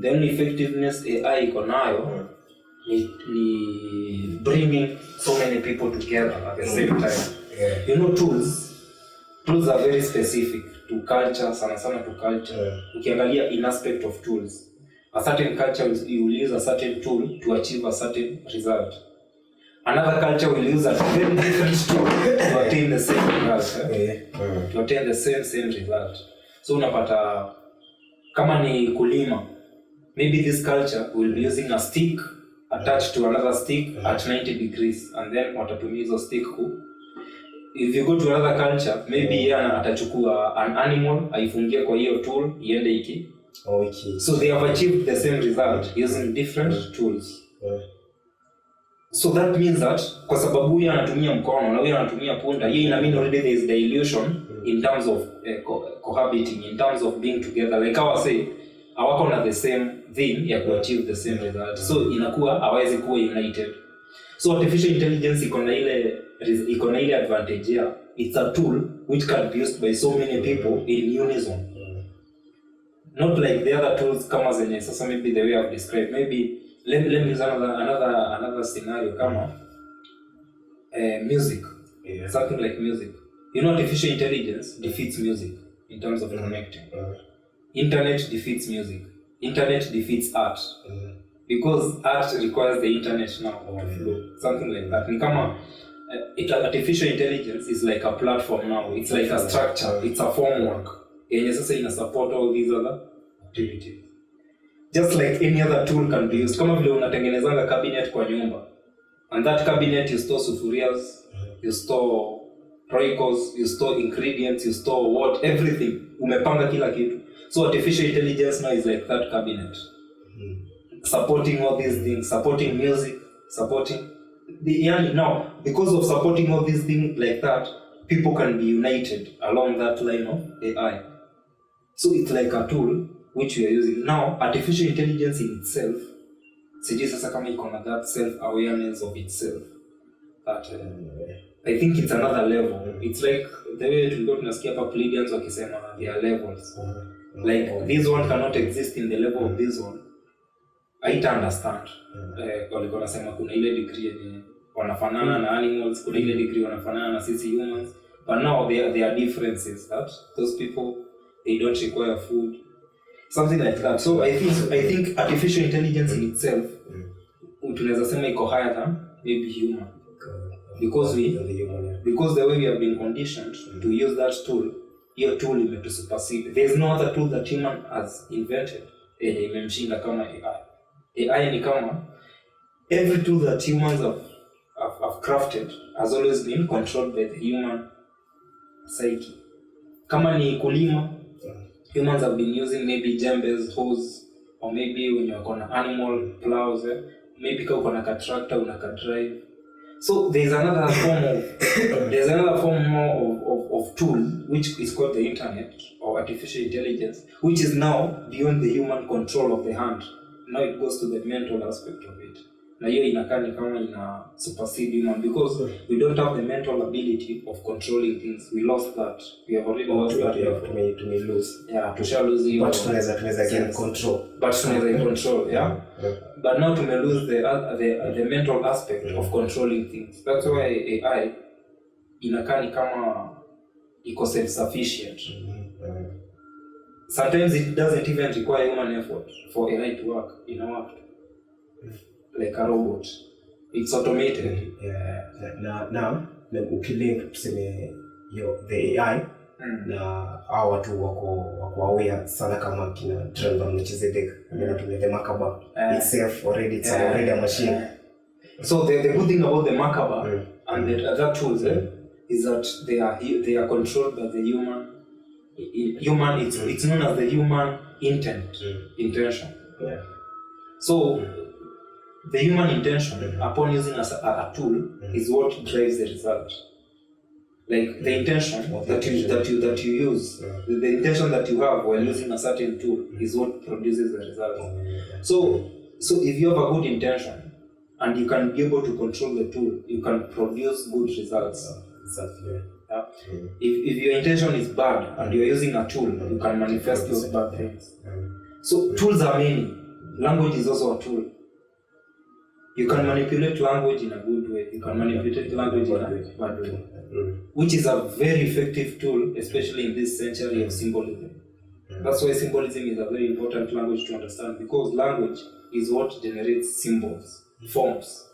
The only effectiveness AI iko nayo ni bringing so many people together at the same time. You know, tools are very specific to culture, sana to culture. Ukiangalia in aspect of tools, a certain culture will use a certain tool to achieve a certain result. Another culture will use a very different tool to attain the same result. To attain the same result. So unapata kama ni kulima, maybe this culture will be using a stick attached to another stick at 90 degrees, and then watatumia hizo stick if you go to another culture, maybe yeye atachukua an animal aifungie kwa hiyo tool iende iki. So they have achieved the same result using different tools. So that means that kwa sababu yeye anatumia mkono na yeye anatumia punda, yeye ina mean already there is dilution in terms of cohabiting, in terms of being together. Like I was saying, hawako na the same thing ya kuachieve the same result. So inakuwa hawezi kuwa united. So artificial intelligence iko na ile advantage here. It's a tool which can be used by so many people in unison. Not like the other tools kama zenye sasa maybe the way I've described. Maybe let me use another scenario kama music. Something like music. You know, artificial intelligence defeats music in terms of connecting. Internet defeats music. Internet defeats art. Because art requires the internet now to flow. Something like that. Ni kama artificial intelligence is like a platform now. It's like a structure. It's a framework. Yenye sasa ina support all these other activities. Just like any other tool can be used. Kama vile unatengenezanga cabinet kwa nyumba. And that cabinet you store sufurias, you store roycos, you store ingredients, you store what, everything. Umepanga kila kitu. So artificial intelligence now is like that cabinet. Supporting all these things, supporting music, supporting now, because of supporting all these things like that, people can be united along that line of AI. So it's like a tool which we are using. Now, artificial intelligence in itself, sijui sasa kama iko na that self-awareness of itself. That I think it's another level. It's like the way tulikuwa tunasikia hapa plebeians wakisema there are levels. Like this one cannot exist in the level of this one. I don't understand. Walikuwa nasema kuna ile degree yenye wanafanana na animals, kuna ile degree wanafanana na sisi humans. But now there are differences that those people, they don't require food. Something like that. So I think artificial intelligence in itself, tunaweza sema iko higher than maybe human. Because the way we have been conditioned to use that tool, your tool is to supersede. There is no other tool that human has invented. Imemshinda kama AI. AI ni kama every tool that humans have crafted has always been controlled by the human psyche. Kama ni kulima, humans have been using maybe jembes, hoes, or maybe when you're on an animal plows, maybe kama uko na tractor unaka drive. So there's another form of tool which is called the internet or artificial intelligence, which is now beyond the human control of the hand. Now it goes to the mental aspect of it. Na hiyo inakaa ni kama ina supersede human because we don't have the mental ability of controlling things. We lost that. We have already lost that. To lose. Yeah, to shall lose but tunaweza gain control. But tunaweza control, yeah. But now to lose the mental aspect of controlling things. That's why AI inakaa ni kama iko self-sufficient. Sometimes it doesn't even require human effort for AI to work. Like a robot. It's automated. Now, ukilink tuseme the AI na hao watu wako aware sana kama kina driver mnachezedeka na the Makaba itself already it's already a machine. So the good thing about the Makaba and the other tools is that they are controlled by the human. It's known as the human intention. Yeah. So the human intention upon using a tool is what drives the result. Like the intention that you use, the intention that you have while using a certain tool is what produces the result. So if you have a good intention and you can be able to control the tool, you can produce good results. Exactly. Yeah. If your intention is bad and you're using a tool, you can manifest those bad things. So tools are many. Language is also a tool. You can manipulate language in a good way. You can manipulate language in a bad way. Which is a very effective tool, especially in this century of symbolism. That's why symbolism is a very important language to understand, because language is what generates symbols, forms.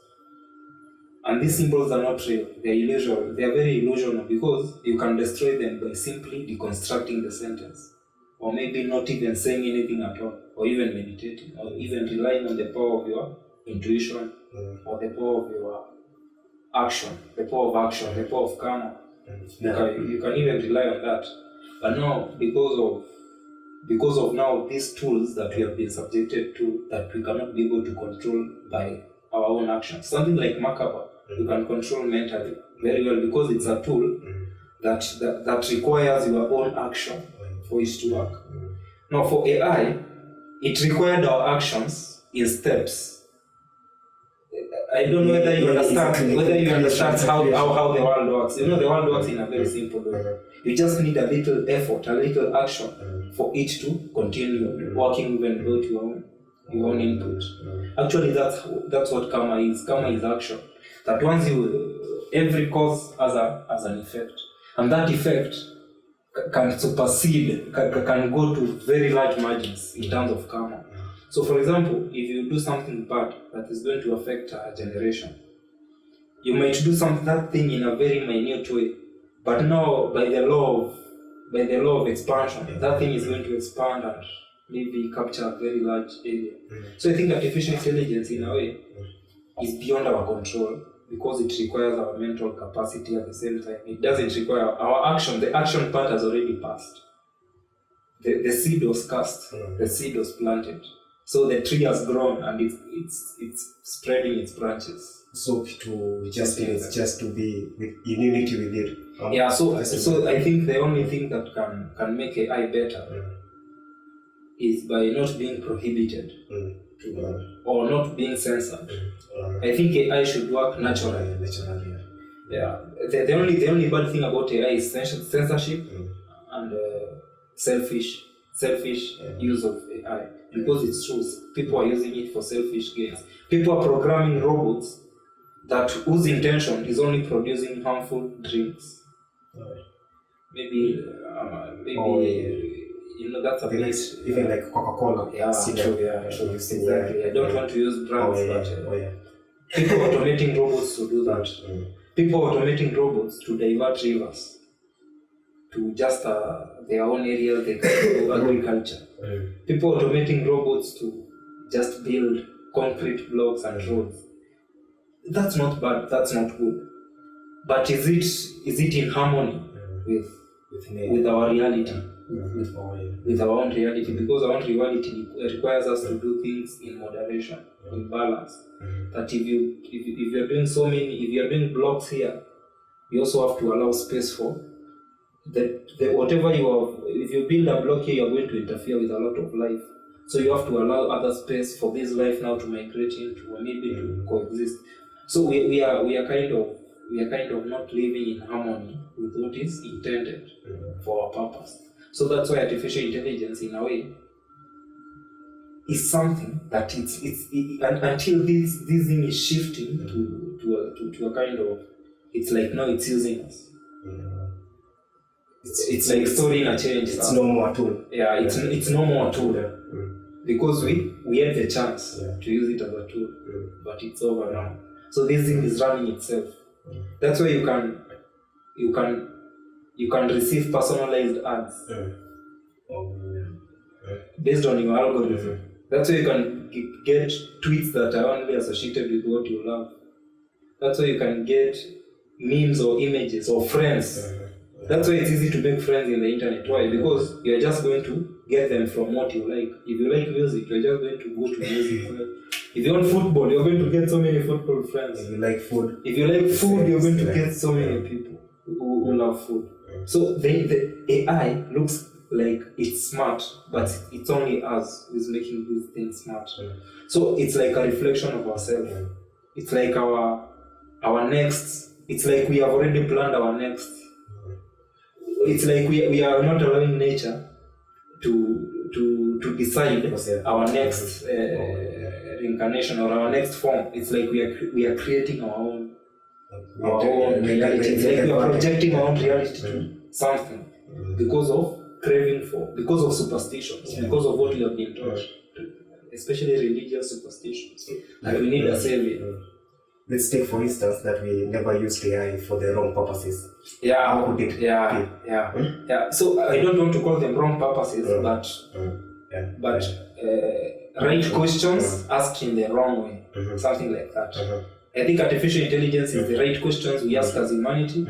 And these symbols are not real, they are illusory. They are very illusional because you can destroy them by simply deconstructing the sentence. Or maybe not even saying anything at all, or even meditating, or even relying on the power of your intuition, or the power of your action, the power of action, the power of karma. You can even rely on that. But now, because of now these tools that we have been subjected to, that we cannot be able to control by our own actions. Something like Makaba, you can control mentally very well because it's a tool that requires your own action for it to work. Now for AI, it required our actions in steps. I don't know whether you understand how the world works. You know, the world works in a very simple way. You just need a little effort, a little action for it to continue working even without your own input. Actually, that's what karma is. Karma is action. That once every cause has an effect, and that effect can supersede, can go to very large margins in terms of karma. So, for example, if you do something bad that is going to affect a generation, you might do that thing in a very minute way, but now by the law of expansion, that thing is going to expand and maybe capture a very large area. So I think artificial intelligence, in a way, is beyond our control because it requires our mental capacity at the same time. It doesn't require our action. The action part has already passed. The seed was cast. The seed was planted. So the tree has grown and it's spreading its branches. So just to be in unity with it. Yeah. So I think the only thing that can make AI better is by not being prohibited or not being censored. I think AI should work naturally. Yeah. The only bad thing about AI is censorship and selfish use of AI. Because it's true, people are using it for selfish gains. People are programming robots whose intention is only producing harmful drinks. Maybe that's a place. Even like Coca-Cola. Yeah, true. Exactly. I don't want to use brands, but people are automating robots to do that. People are automating robots to divert rivers to just their own area, they can do agriculture. People are automating robots to just build concrete blocks and roads. That's not bad, that's not good. But is it in harmony with our reality? With our own reality? Because our own reality requires us to do things in moderation, in balance. That if you're doing if you're doing blocks here, you also have to allow space for whatever if you build a block here, you're going to interfere with a lot of life. So you have to allow other space for this life now to migrate into or maybe to coexist. So we are kind of not living in harmony with what is intended for our purpose. So that's why artificial intelligence, in a way, is something that until this thing is shifting to a kind of, it's like now it's using us. It's like storing a change. It's no more a tool. Yeah, it's no more a tool. Because we had the chance to use it as a tool, but it's over now. So this thing is running itself. That's why you can receive personalized ads based on your algorithm. That's why you can get tweets that are only associated with what you love. That's why you can get memes or images or friends. That's why it's easy to make friends in the internet. Why? Because you're just going to get them from what you like. If you like music, you're just going to go to music. If you want football, you're going to get so many football friends. If you like food, you're going to get so many people who love food. So the AI looks like it's smart, but it's only us who's making these things smart. So it's like a reflection of ourselves. It's like our next. It's like we have already planned our next. It's like we are not allowing nature to decide our next reincarnation or our next form. It's like we are creating our own reality. It's like we are projecting our own reality to something because of craving for, because of superstitions, because of what we have been taught, especially religious superstitions. Like we need a savior. Let's take for instance that we never used AI for the wrong purposes. Yeah, How could it yeah. So I don't want to call them wrong purposes, but right questions asked in the wrong way, something like that. I think artificial intelligence is the right questions we ask as humanity.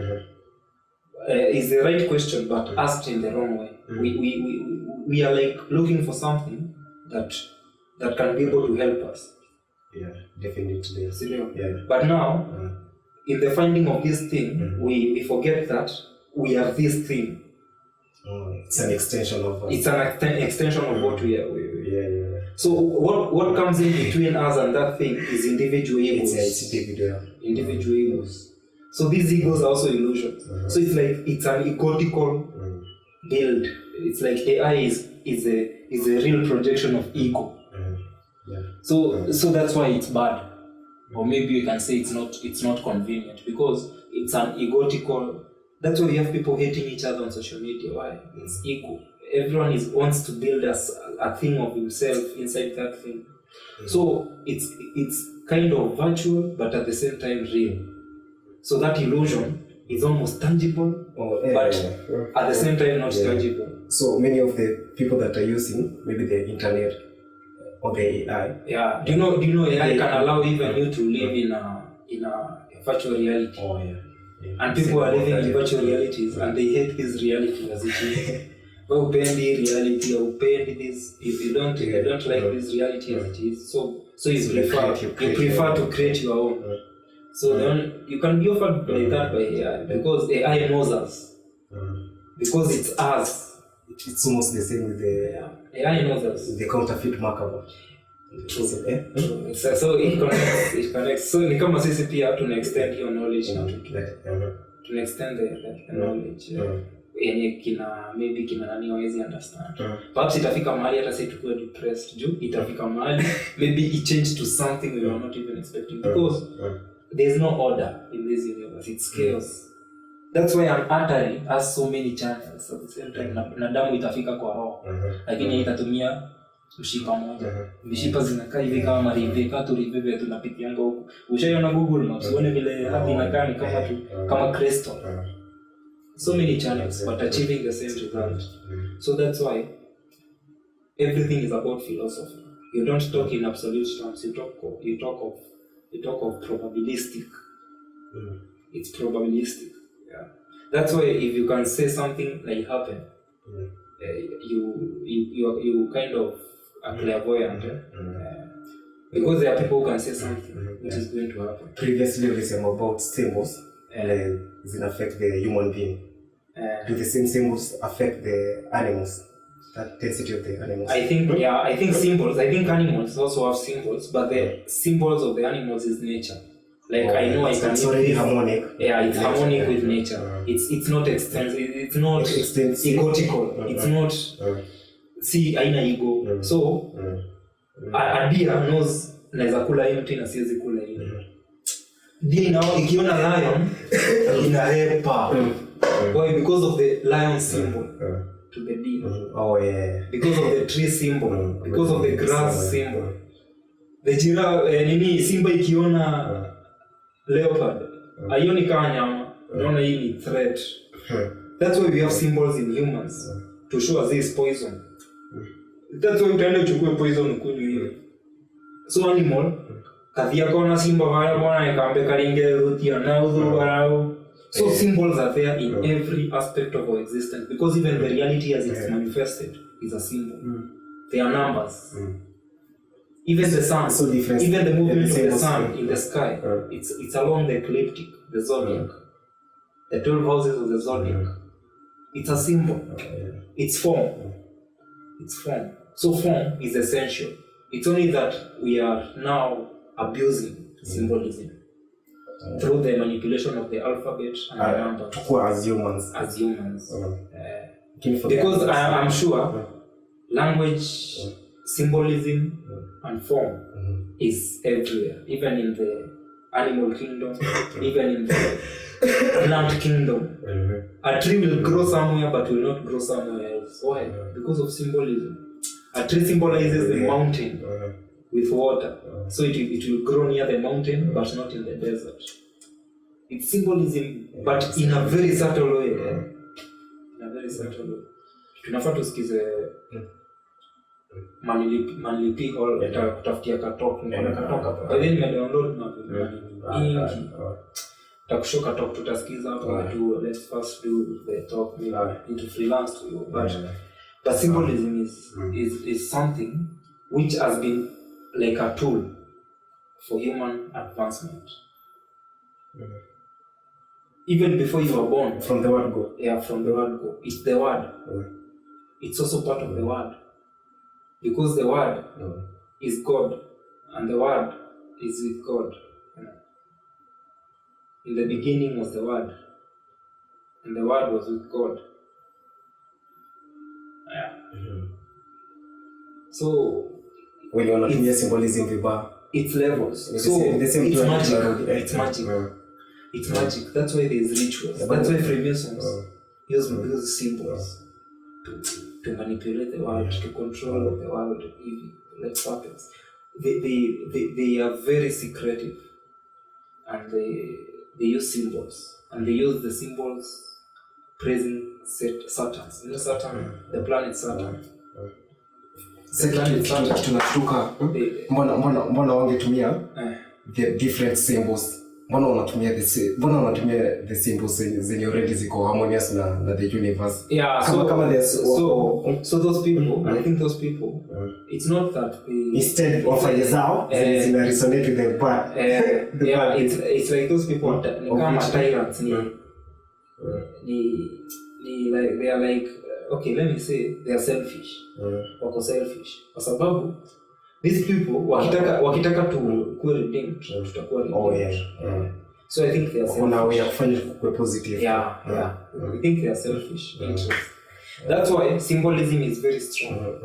Is the right question, but asked in the wrong way. We are like looking for something that can be able to help us. Yeah, definitely. Yeah. But now, in the finding of this thing, we forget that we are this thing. It's an extension of us. It's an extension of what we are. So what comes in between us and that thing is individual egos. It's individual egos. So these egos are also illusions. So it's like it's an egotical build. It's like AI is a real projection of ego. So that's why it's bad, or maybe you can say it's not convenient because it's an egotical. That's why we have people hating each other on social media. Why? It's ego. Everyone wants to build a thing of himself inside that thing. So it's kind of virtual, but at the same time real. So that illusion is almost tangible, but at the same time not tangible. So many of the people that are using maybe the internet or the AI. Yeah. Do you know AI can allow even you to live in a virtual reality? And people are living in virtual realities and they hate this reality as it is. Upendi reality, upendi this. If you don't like this reality as it is, so you prefer to create your own. So then you can be offered like that by AI because AI knows us. Because it's us. It's almost the same with the AI knows us. The counterfeit marker. So it connects. So ni kama sisi pia tuna extend your knowledge na tuna extend the knowledge. Yenye kina nani hawezi understand. Perhaps itafika mahali hata sisi tukuwe depressed juu itafika mahali maybe it changed to something we were not even expecting because there's no order in this universe. It's chaos. That's why an artery has so many channels at the same time. Na damu itafika kwa roho. Lakini itatumia mshipa moja. Mishipa zinakaa hivi kama marive, katu rive tunapitianga huko. Ushaiona Google Maps, uone vile hadi inakaa ni kama crystal. So many channels but achieving the same result. So that's why everything is about philosophy. You don't talk in absolute terms. You talk of probabilistic. It's probabilistic. Yeah. That's why if you can say something like happen, you kind of are clairvoyant. Because there are people who can say something which is going to happen. Previously we said about symbols that affect the human being. Do the same symbols affect the animals? That density of the animals? I think symbols. I think animals also have symbols, but the symbols of the animals is nature. Like I know I can. It's already harmonic. Yeah, it's harmonic with nature. It's not extensive. It's not egotical. It's not. See, aina ego. So a deer knows naweza kula hii mti na siwezi kula hii. Deer now ikiona lion inahepa. Why? Because of the lion symbol to the deer. Because of the tree symbol. Because of the grass symbol. The giraffe simba ikiona leopard aioni kama nyama, unaona hii ni threat. That's why we have symbols in humans to show us this poison. That's why utaenda uchukue poison ukunywe hiyo. So animal kadhia kona simba wala bwana ikambe kalinge rutia na udhu. So symbols are there in every aspect of our existence because even the reality as it's manifested is a symbol. They are numbers. Even the sun, even the movement of the sun in the sky, it's along the ecliptic, the zodiac, the 12 houses of the zodiac. It's a symbol. It's form. It's form. So form is essential. It's only that we are now abusing symbolism through the manipulation of the alphabet and the numbers. As humans. Because I'm sure language, symbolism, and form is everywhere, even in the animal kingdom, even in the plant kingdom. A tree will grow somewhere but will not grow somewhere else. Why? Because of symbolism. A tree symbolizes the mountain with water, so it will grow near the mountain but not in the desert. It's symbolism, but in a very subtle way. In a very subtle way. Tunafaa tusikize manilipi hall kutafutia katok katoka. By then nimedownload na ingi. Takushoka talk tutasikiza hapo tu. Let's first do the talk. We need to freelance to you. But symbolism is something which has been like a tool for human advancement. Even before you were born. From the word go. Yeah, from the word go. It's the word. It's also part of the word. Because the word is God. And the word is with God. In the beginning was the word. And the word was with God. Yeah. So when you want to symbolism vibaya, it's levels. So it's magic. It's magic. It's magic. That's why there's rituals. That's why Freemasons use symbols to manipulate the world, to control the world, like puppets. They are very secretive, and they use symbols, and they use the symbols praising Saturn. You know Saturn, the planet Saturn. Tunashtuka mbona wangetumia the different symbols. Mbona wanatumia the symbols zenye already ziko harmonious na the universe. Yeah, so those people, I think those people, it's not that they instead of zao zina resonate with the part. Yeah, it's like those people kama tyrants like they are like, okay, let me say they are selfish. Wako selfish kwa sababu these people wakitaka tu kuwa redeemed, tutakuwa redeemed. So I think they are selfish. Now we are finding positive. Yeah. I think they are selfish. That's why symbolism is very strong.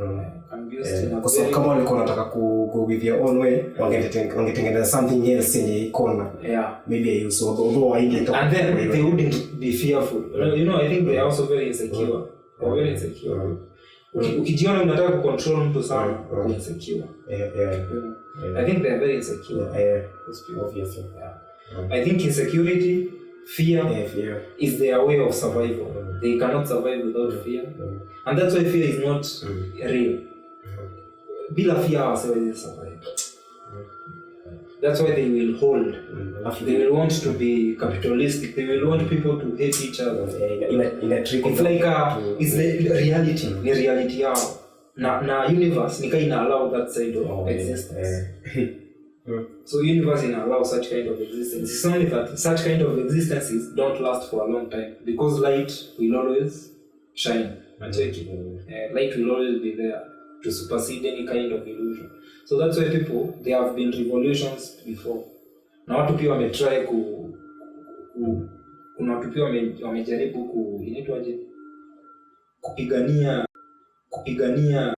And used in a very... kama walikuwa wanataka go with their own way, wangetengeneza something else yenye iko maybe you so although and then they wouldn't be fearful. You know, I think they are also very insecure. They're very insecure. Ukijiona unataka control mtu sana, uko insecure. I think they are very insecure. Obviously. I think insecurity, fear is their way of survival. They cannot survive without fear. And that's why fear is not real. Bila fear hawawezi survive. That's why they will hold. They will want to be capitalistic. They will want people to hate each other. It's like it's the reality. The reality yao. Na universe nika ina allow that side of existence. So universe ina allow such kind of existence. It's only that such kind of existences don't last for a long time because light will always shine. Light will always be there to supersede any kind of illusion. So that's why people, there have been revolutions before. Na watu pia wametry kuna watu pia wamejaribu inaitwaje? Kupigania